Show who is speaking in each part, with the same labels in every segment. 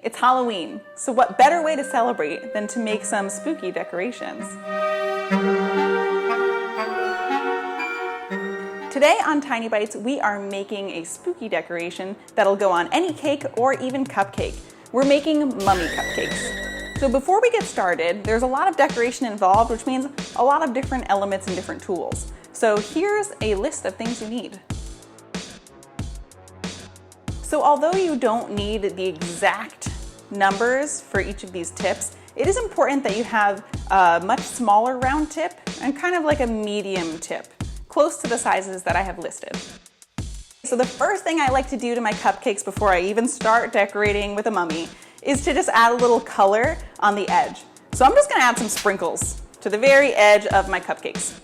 Speaker 1: It's Halloween, so what better way to celebrate than to make some spooky decorations? Today on Tiny Bites, we are making a spooky decoration that'll go on any cake or even cupcake. We're making mummy cupcakes. So before we get started, there's a lot of decoration involved, which means a lot of different elements and different tools. So here's a list of things you need. So although you don't need the exact numbers for each of these tips, it is important that you have a much smaller round tip and kind of like a medium tip, close to the sizes that I have listed. So the first thing I like to do to my cupcakes before I even start decorating with a mummy is to just add a little color on the edge. So I'm just gonna add some sprinkles to the very edge of my cupcakes.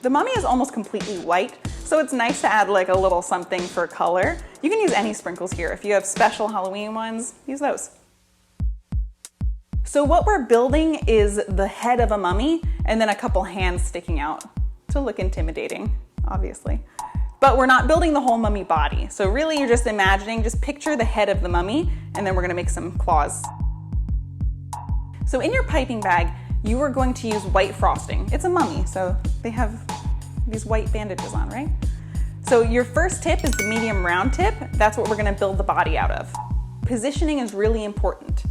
Speaker 1: The mummy is almost completely white, so it's nice to add like a little something for color. You can use any sprinkles here. If you have special Halloween ones, use those. So what we're building is the head of a mummy and then a couple hands sticking out to look intimidating, obviously. But we're not building the whole mummy body. So really you're just imagining, just picture the head of the mummy and then we're gonna make some claws. So in your piping bag, you are going to use white frosting. It's a mummy, so they have these white bandages on, right? So your first tip is the medium round tip. That's what we're gonna build the body out of. Positioning is really important.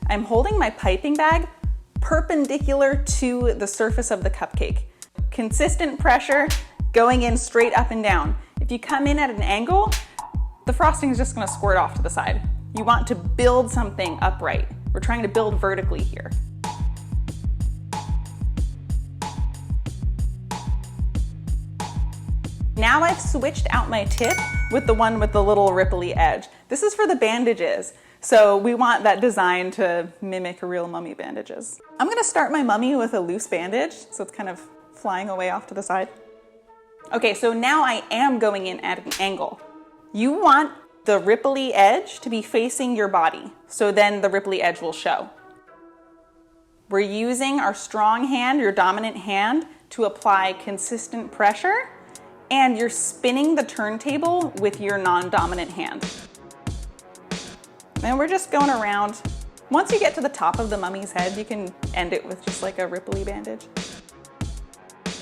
Speaker 1: I'm holding my piping bag perpendicular to the surface of the cupcake. Consistent pressure going in straight up and down. If you come in at an angle, the frosting is just gonna squirt off to the side. You want to build something upright. We're trying to build vertically here. Now I've switched out my tip with the one with the little ripply edge. This is for the bandages. So we want that design to mimic real mummy bandages. I'm gonna start my mummy with a loose bandage, so it's kind of flying away off to the side. Okay, so now I am going in at an angle. You want the ripply edge to be facing your body, so then the ripply edge will show. We're using our strong hand, your dominant hand, to apply consistent pressure, and you're spinning the turntable with your non-dominant hand. And we're just going around. Once you get to the top of the mummy's head, you can end it with just like a ripply bandage.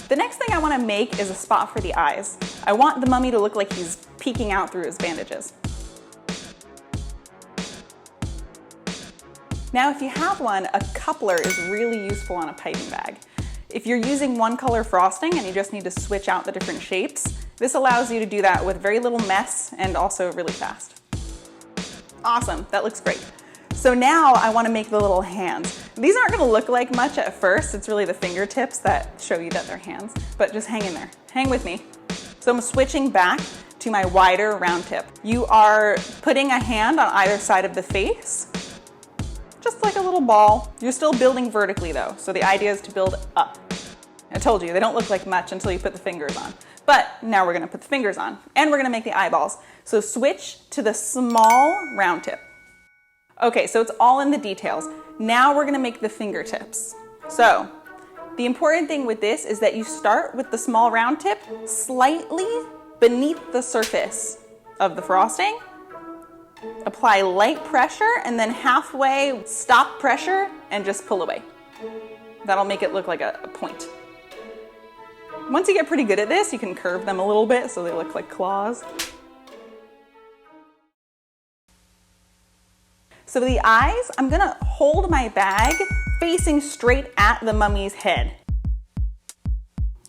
Speaker 1: The next thing I want to make is a spot for the eyes. I want the mummy to look like he's peeking out through his bandages. Now, if you have one, a coupler is really useful on a piping bag. If you're using one color frosting and you just need to switch out the different shapes, this allows you to do that with very little mess and also really fast. Awesome, that looks great. So now I want to make the little hands. These aren't going to look like much at first. It's really the fingertips that show you that they're hands, but just hang in there. Hang with me. So I'm switching back to my wider round tip. You are putting a hand on either side of the face, just like a little ball. You're still building vertically though, so the idea is to build up. I told you, they don't look like much until you put the fingers on. But now we're gonna put the fingers on, and we're gonna make the eyeballs. So switch to the small round tip. Okay, so it's all in the details. Now we're gonna make the fingertips. So the important thing with this is that you start with the small round tip slightly beneath the surface of the frosting. Apply light pressure and then halfway stop pressure and just pull away. That'll make it look like a point. Once you get pretty good at this, you can curve them a little bit so they look like claws. So the eyes, I'm gonna hold my bag facing straight at the mummy's head.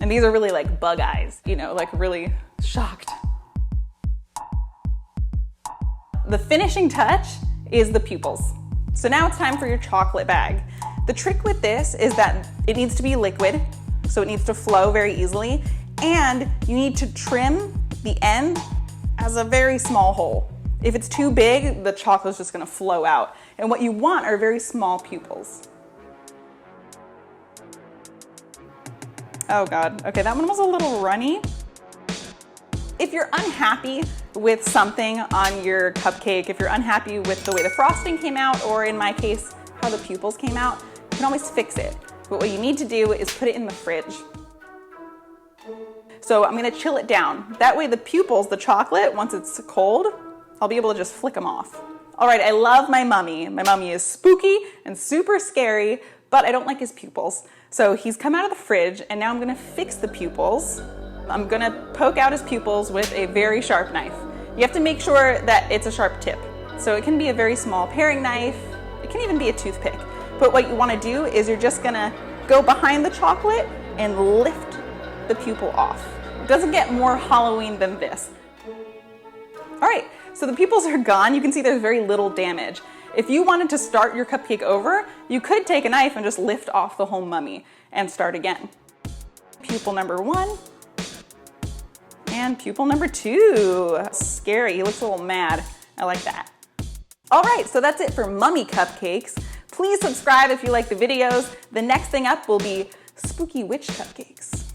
Speaker 1: And these are really like bug eyes, you know, like really shocked. The finishing touch is the pupils. So now it's time for your chocolate bag. The trick with this is that it needs to be liquid, so it needs to flow very easily, and you need to trim the end as a very small hole. If it's too big, the chocolate's just gonna flow out. And what you want are very small pupils. Oh God, okay, that one was a little runny. If you're unhappy with something on your cupcake, if you're unhappy with the way the frosting came out, or in my case, how the pupils came out, you can always fix it. But what you need to do is put it in the fridge. So I'm gonna chill it down. That way the pupils, the chocolate, once it's cold, I'll be able to just flick them off. All right, I love my mummy. My mummy is spooky and super scary, but I don't like his pupils. So he's come out of the fridge, and now I'm gonna fix the pupils. I'm gonna poke out his pupils with a very sharp knife. You have to make sure that it's a sharp tip. So it can be a very small paring knife. It can even be a toothpick. But what you wanna do is you're just gonna go behind the chocolate and lift the pupil off. It doesn't get more Halloween than this. All right, so the pupils are gone. You can see there's very little damage. If you wanted to start your cupcake over, you could take a knife and just lift off the whole mummy and start again. Pupil number 1 and pupil number 2. Scary, he looks a little mad. I like that. All right, so that's it for mummy cupcakes. Please subscribe if you like the videos. The next thing up will be spooky witch cupcakes.